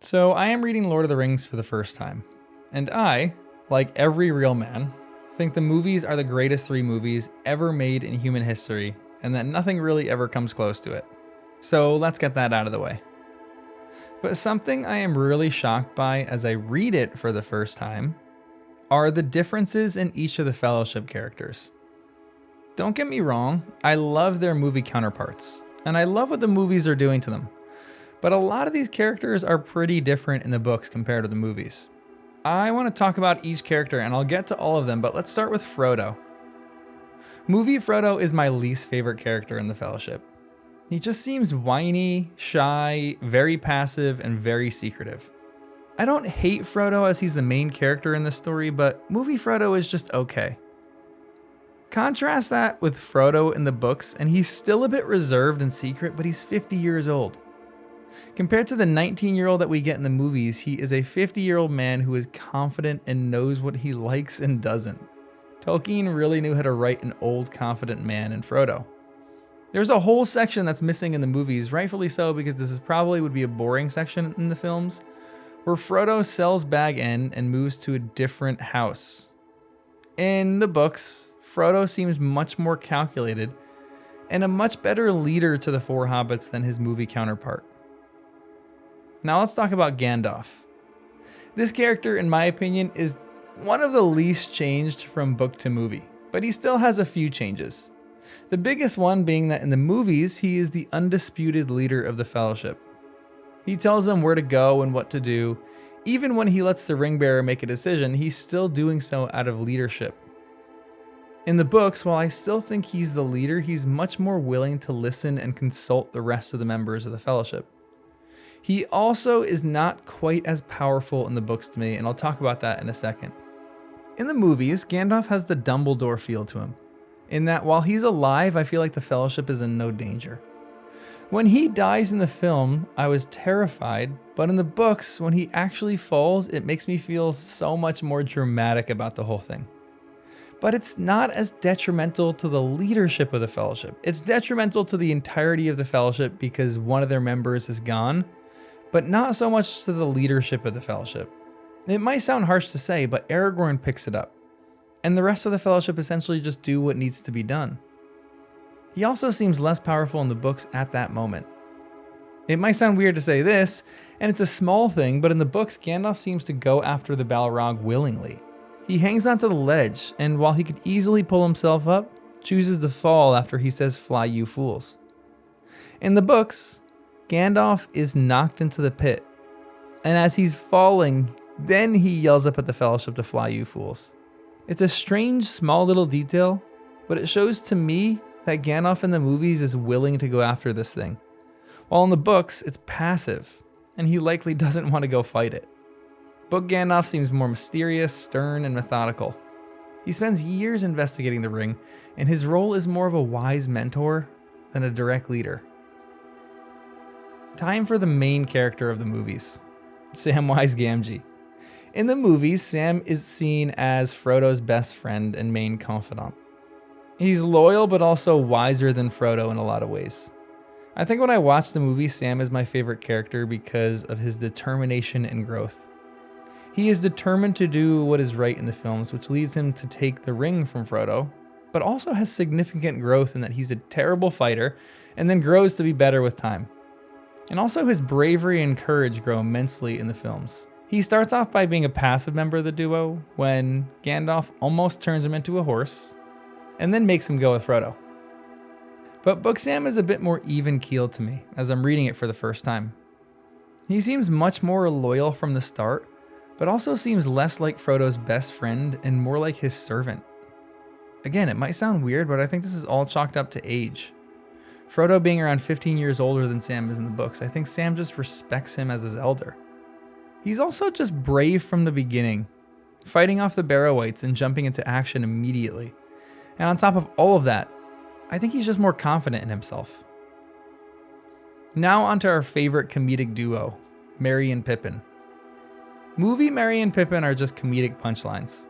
So I am reading Lord of the Rings for the first time, and I, like every real man, think the movies are the greatest three movies ever made in human history, and that nothing really ever comes close to it. So let's get that out of the way. But something I am really shocked by as I read it for the first time are the differences in each of the Fellowship characters. Don't get me wrong, I love their movie counterparts, and I love what the movies are doing to them. But a lot of these characters are pretty different in the books compared to the movies. I want to talk about each character and I'll get to all of them, but let's start with Frodo. Movie Frodo is my least favorite character in the Fellowship. He just seems whiny, shy, very passive, and very secretive. I don't hate Frodo as he's the main character in the story, but movie Frodo is just okay. Contrast that with Frodo in the books, and he's still a bit reserved and secret, but he's 50 years old. Compared to the 19-year-old that we get in the movies, he is a 50-year-old man who is confident and knows what he likes and doesn't. Tolkien really knew how to write an old, confident man in Frodo. There's a whole section that's missing in the movies, rightfully so, because this is probably would be a boring section in the films, where Frodo sells Bag End and moves to a different house. In the books, Frodo seems much more calculated and a much better leader to the four hobbits than his movie counterpart. Now let's talk about Gandalf. This character, in my opinion, is one of the least changed from book to movie, but he still has a few changes. The biggest one being that in the movies, he is the undisputed leader of the Fellowship. He tells them where to go and what to do. Even when he lets the ring bearer make a decision, he's still doing so out of leadership. In the books, while I still think he's the leader, he's much more willing to listen and consult the rest of the members of the Fellowship. He also is not quite as powerful in the books to me, and I'll talk about that in a second. In the movies, Gandalf has the Dumbledore feel to him, in that while he's alive, I feel like the Fellowship is in no danger. When he dies in the film, I was terrified, but in the books, when he actually falls, it makes me feel so much more dramatic about the whole thing. But it's not as detrimental to the leadership of the Fellowship. It's detrimental to the entirety of the Fellowship because one of their members is gone, but not so much to the leadership of the Fellowship. It might sound harsh to say, but Aragorn picks it up, and the rest of the Fellowship essentially just do what needs to be done. He also seems less powerful in the books at that moment. It might sound weird to say this, and it's a small thing, but in the books, Gandalf seems to go after the Balrog willingly. He hangs onto the ledge, and while he could easily pull himself up, chooses to fall after he says, "Fly, you fools." In the books, Gandalf is knocked into the pit, and as he's falling, then he yells up at the Fellowship to "Fly, you fools." It's a strange, small little detail, but it shows to me that Gandalf in the movies is willing to go after this thing, while in the books, it's passive, and he likely doesn't want to go fight it. Book Gandalf seems more mysterious, stern, and methodical. He spends years investigating the ring, and his role is more of a wise mentor than a direct leader. Time for the main character of the movies, Samwise Gamgee. In the movies, Sam is seen as Frodo's best friend and main confidant. He's loyal but also wiser than Frodo in a lot of ways. I think when I watch the movie, Sam is my favorite character because of his determination and growth. He is determined to do what is right in the films, which leads him to take the ring from Frodo, but also has significant growth in that he's a terrible fighter and then grows to be better with time. And also his bravery and courage grow immensely in the films. He starts off by being a passive member of the duo when Gandalf almost turns him into a horse and then makes him go with Frodo. But Book Sam is a bit more even-keeled to me as I'm reading it for the first time. He seems much more loyal from the start, but also seems less like Frodo's best friend and more like his servant. Again, it might sound weird, but I think this is all chalked up to age. Frodo being around 15 years older than Sam is in the books, I think Sam just respects him as his elder. He's also just brave from the beginning, fighting off the Barrow-wights and jumping into action immediately. And on top of all of that, I think he's just more confident in himself. Now onto our favorite comedic duo, Merry and Pippin. Movie Merry and Pippin are just comedic punchlines.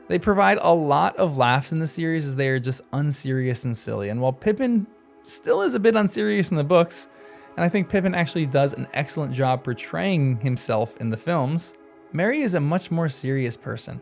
They provide a lot of laughs in the series as they are just unserious and silly, and while Pippin still is a bit unserious in the books, and I think Pippin actually does an excellent job portraying himself in the films, Merry is a much more serious person.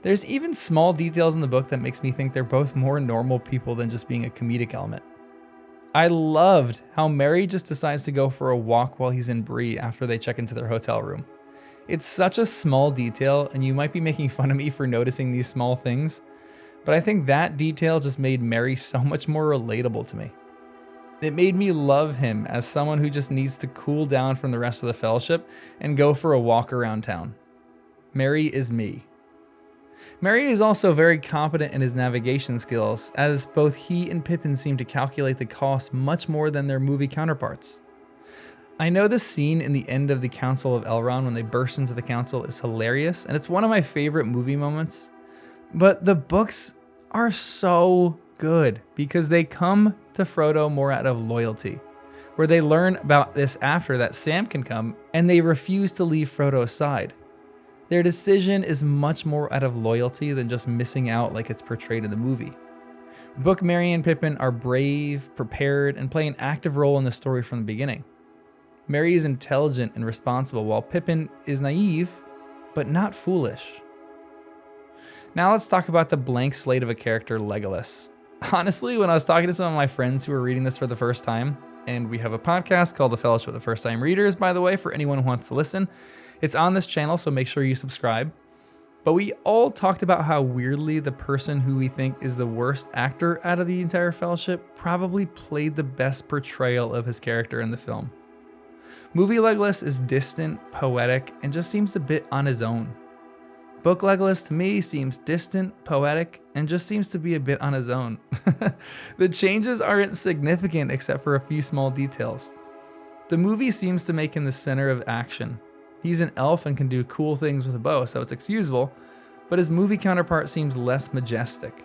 There's even small details in the book that makes me think they're both more normal people than just being a comedic element. I loved how Merry just decides to go for a walk while he's in Bree after they check into their hotel room. It's such a small detail, and you might be making fun of me for noticing these small things, but I think that detail just made Merry so much more relatable to me. It made me love him as someone who just needs to cool down from the rest of the Fellowship and go for a walk around town. Merry is me. Merry is also very competent in his navigation skills, as both he and Pippin seem to calculate the cost much more than their movie counterparts. I know the scene in the end of the Council of Elrond when they burst into the council is hilarious, and it's one of my favorite movie moments, but the books are so good because they come to Frodo more out of loyalty, where they learn about this after that Sam can come, and they refuse to leave Frodo's side. Their decision is much more out of loyalty than just missing out like it's portrayed in the movie. Book Merry and Pippin are brave, prepared, and play an active role in the story from the beginning. Merry is intelligent and responsible, while Pippin is naive, but not foolish. Now let's talk about the blank slate of a character, Legolas. Honestly, when I was talking to some of my friends who were reading this for the first time, and we have a podcast called The Fellowship of the First Time Readers, by the way, for anyone who wants to listen. It's on this channel, so make sure you subscribe. But we all talked about how weirdly the person who we think is the worst actor out of the entire Fellowship probably played the best portrayal of his character in the film. Movie Legolas is distant, poetic, and just seems a bit on his own. Book Legolas to me seems distant, poetic, and just seems to be a bit on his own. The changes aren't significant except for a few small details. The movie seems to make him the center of action. He's an elf and can do cool things with a bow, so it's excusable, but his movie counterpart seems less majestic.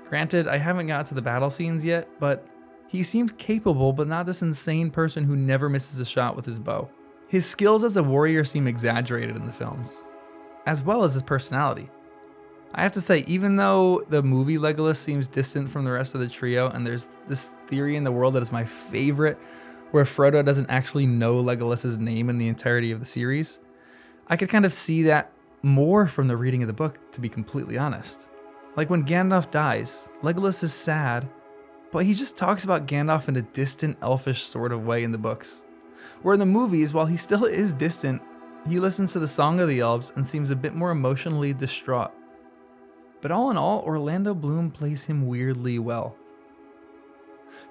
Granted, I haven't got to the battle scenes yet, but he seems capable, but not this insane person who never misses a shot with his bow. His skills as a warrior seem exaggerated in the films, as well as his personality. I have to say, even though the movie Legolas seems distant from the rest of the trio, and there's this theory in the world that is my favorite, where Frodo doesn't actually know Legolas's name in the entirety of the series, I could kind of see that more from the reading of the book, to be completely honest. Like when Gandalf dies, Legolas is sad, but he just talks about Gandalf in a distant, elfish sort of way in the books. Where in the movies, while he still is distant, he listens to the Song of the Elves and seems a bit more emotionally distraught. But all in all, Orlando Bloom plays him weirdly well.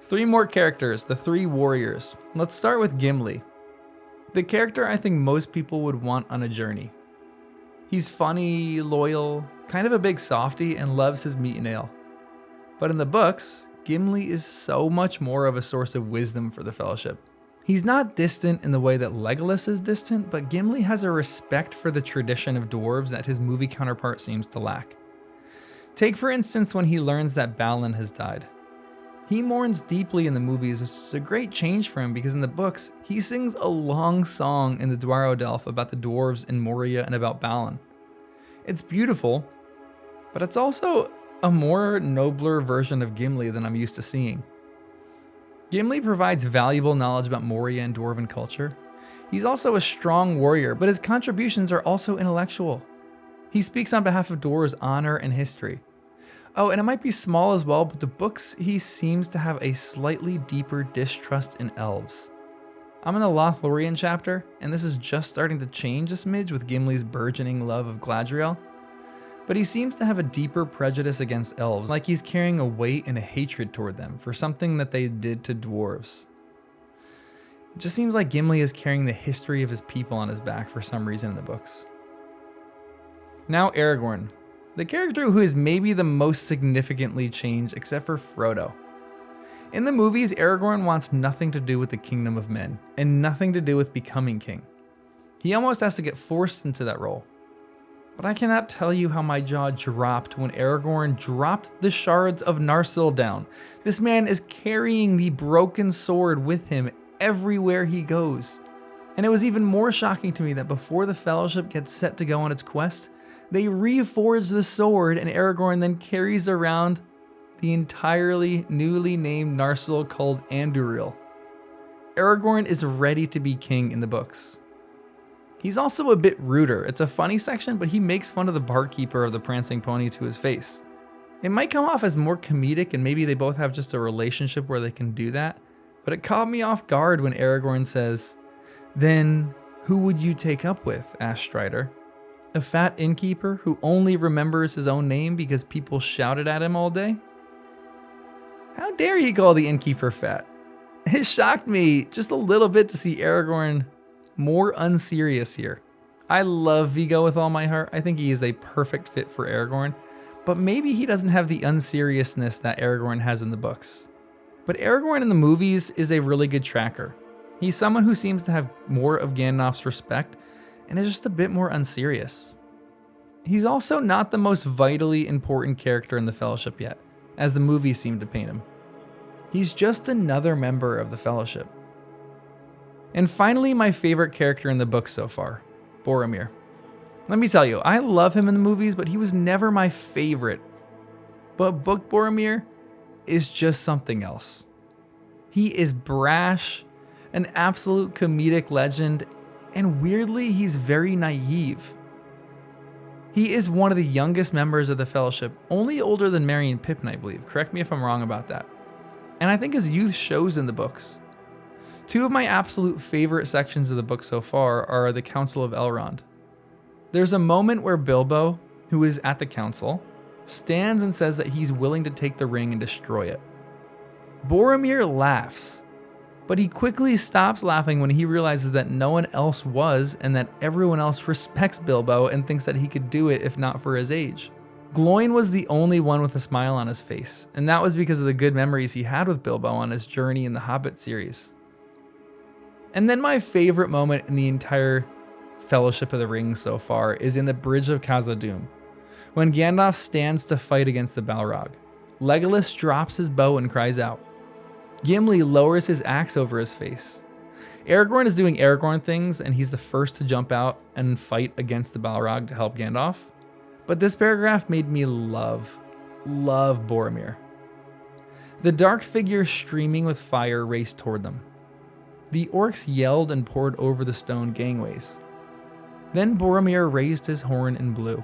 3 more characters, the 3 warriors. Let's start with Gimli. The character I think most people would want on a journey. He's funny, loyal, kind of a big softie, and loves his meat and ale. But in the books, Gimli is so much more of a source of wisdom for the Fellowship. He's not distant in the way that Legolas is distant, but Gimli has a respect for the tradition of dwarves that his movie counterpart seems to lack. Take for instance when he learns that Balin has died. He mourns deeply in the movies, which is a great change for him because in the books, he sings a long song in the Dwarrowdelf about the dwarves in Moria and about Balin. It's beautiful, but it's also a more nobler version of Gimli than I'm used to seeing. Gimli provides valuable knowledge about Moria and dwarven culture. He's also a strong warrior, but his contributions are also intellectual. He speaks on behalf of dwarves' honor and history. Oh, and it might be small as well, but the books, he seems to have a slightly deeper distrust in elves. I'm in the Lothlorien chapter, and this is just starting to change a smidge with Gimli's burgeoning love of Galadriel. But he seems to have a deeper prejudice against elves, like he's carrying a weight and a hatred toward them for something that they did to dwarves. It just seems like Gimli is carrying the history of his people on his back for some reason in the books. Now Aragorn, the character who is maybe the most significantly changed except for Frodo. In the movies, Aragorn wants nothing to do with the kingdom of men, and nothing to do with becoming king. He almost has to get forced into that role. But I cannot tell you how my jaw dropped when Aragorn dropped the shards of Narsil down. This man is carrying the broken sword with him everywhere he goes. And it was even more shocking to me that before the Fellowship gets set to go on its quest, they reforge the sword and Aragorn then carries around the entirely newly named Narsil called Andúril. Aragorn is ready to be king in the books. He's also a bit ruder. It's a funny section, but he makes fun of the barkeeper of the prancing pony to his face. It might come off as more comedic, and maybe they both have just a relationship where they can do that, but it caught me off guard when Aragorn says, "Then who would you take up with?" asked Strider. "A fat innkeeper who only remembers his own name because people shouted at him all day?" How dare he call the innkeeper fat? It shocked me just a little bit to see Aragorn more unserious here. I love Viggo with all my heart. I think he is a perfect fit for Aragorn, but maybe he doesn't have the unseriousness that Aragorn has in the books. But Aragorn in the movies is a really good tracker. He's someone who seems to have more of Gandalf's respect and is just a bit more unserious. He's also not the most vitally important character in the Fellowship yet, as the movies seem to paint him. He's just another member of the Fellowship. And finally, my favorite character in the book so far, Boromir. Let me tell you, I love him in the movies, but he was never my favorite. But book Boromir is just something else. He is brash, an absolute comedic legend, and weirdly, he's very naive. He is one of the youngest members of the Fellowship, only older than Merry and Pippin, I believe. Correct me if I'm wrong about that. And I think his youth shows in the books. Two of my absolute favorite sections of the book so far are the Council of Elrond. There's a moment where Bilbo, who is at the council, stands and says that he's willing to take the ring and destroy it. Boromir laughs, but he quickly stops laughing when he realizes that no one else was and that everyone else respects Bilbo and thinks that he could do it if not for his age. Gloin was the only one with a smile on his face, and that was because of the good memories he had with Bilbo on his journey in the Hobbit series. And then my favorite moment in the entire Fellowship of the Ring so far is in the Bridge of Khazad-dûm, when Gandalf stands to fight against the Balrog. Legolas drops his bow and cries out. Gimli lowers his axe over his face. Aragorn is doing Aragorn things, and he's the first to jump out and fight against the Balrog to help Gandalf. But this paragraph made me love Boromir. The dark figure streaming with fire raced toward them. The orcs yelled and poured over the stone gangways. Then Boromir raised his horn and blew.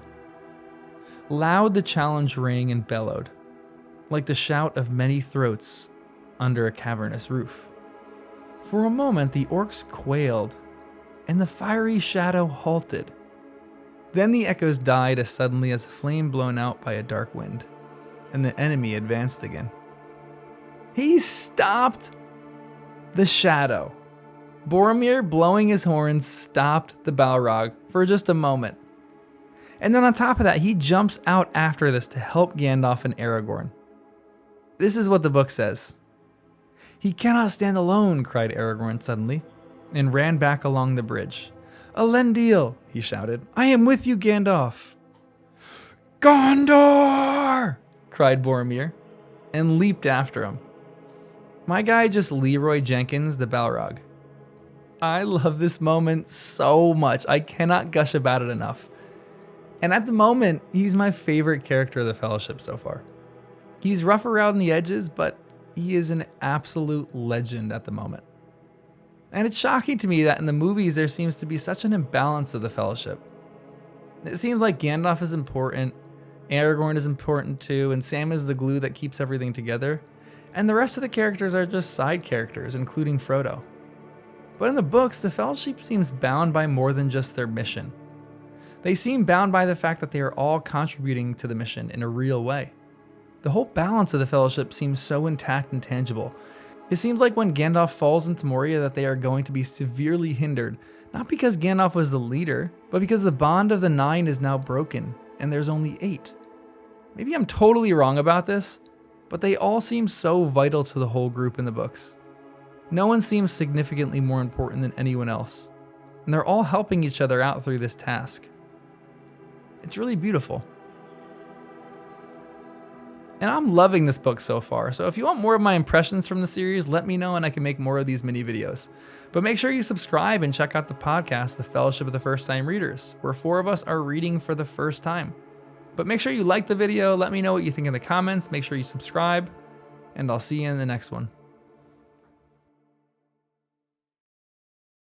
Loud the challenge rang and bellowed, like the shout of many throats under a cavernous roof. For a moment the orcs quailed, and the fiery shadow halted. Then the echoes died as suddenly as a flame blown out by a dark wind, and the enemy advanced again. He stopped the shadow. Boromir, blowing his horns, stopped the Balrog for just a moment. And then on top of that, he jumps out after this to help Gandalf and Aragorn. This is what the book says. "He cannot stand alone," cried Aragorn suddenly, and ran back along the bridge. "Elendil," he shouted, "I am with you, Gandalf." "Gondor!" cried Boromir, and leaped after him. My guy just Leroy Jenkins the Balrog. I love this moment so much. I cannot gush about it enough. And at the moment, he's my favorite character of the Fellowship so far. He's rough around the edges, but he is an absolute legend at the moment. And it's shocking to me that in the movies there seems to be such an imbalance of the Fellowship. It seems like Gandalf is important, Aragorn is important too, and Sam is the glue that keeps everything together, and the rest of the characters are just side characters, including Frodo. But in the books, the Fellowship seems bound by more than just their mission. They seem bound by the fact that they are all contributing to the mission in a real way. The whole balance of the Fellowship seems so intact and tangible. It seems like when Gandalf falls into Moria that they are going to be severely hindered, not because Gandalf was the leader, but because the bond of the 9 is now broken, and there's only 8. Maybe I'm totally wrong about this, but they all seem so vital to the whole group in the books. No one seems significantly more important than anyone else, and they're all helping each other out through this task. It's really beautiful. And I'm loving this book so far, so if you want more of my impressions from the series, let me know and I can make more of these mini videos. But make sure you subscribe and check out the podcast, The Fellowship of the First Time Readers, where 4 of us are reading for the first time. But make sure you like the video, let me know what you think in the comments, make sure you subscribe, and I'll see you in the next one.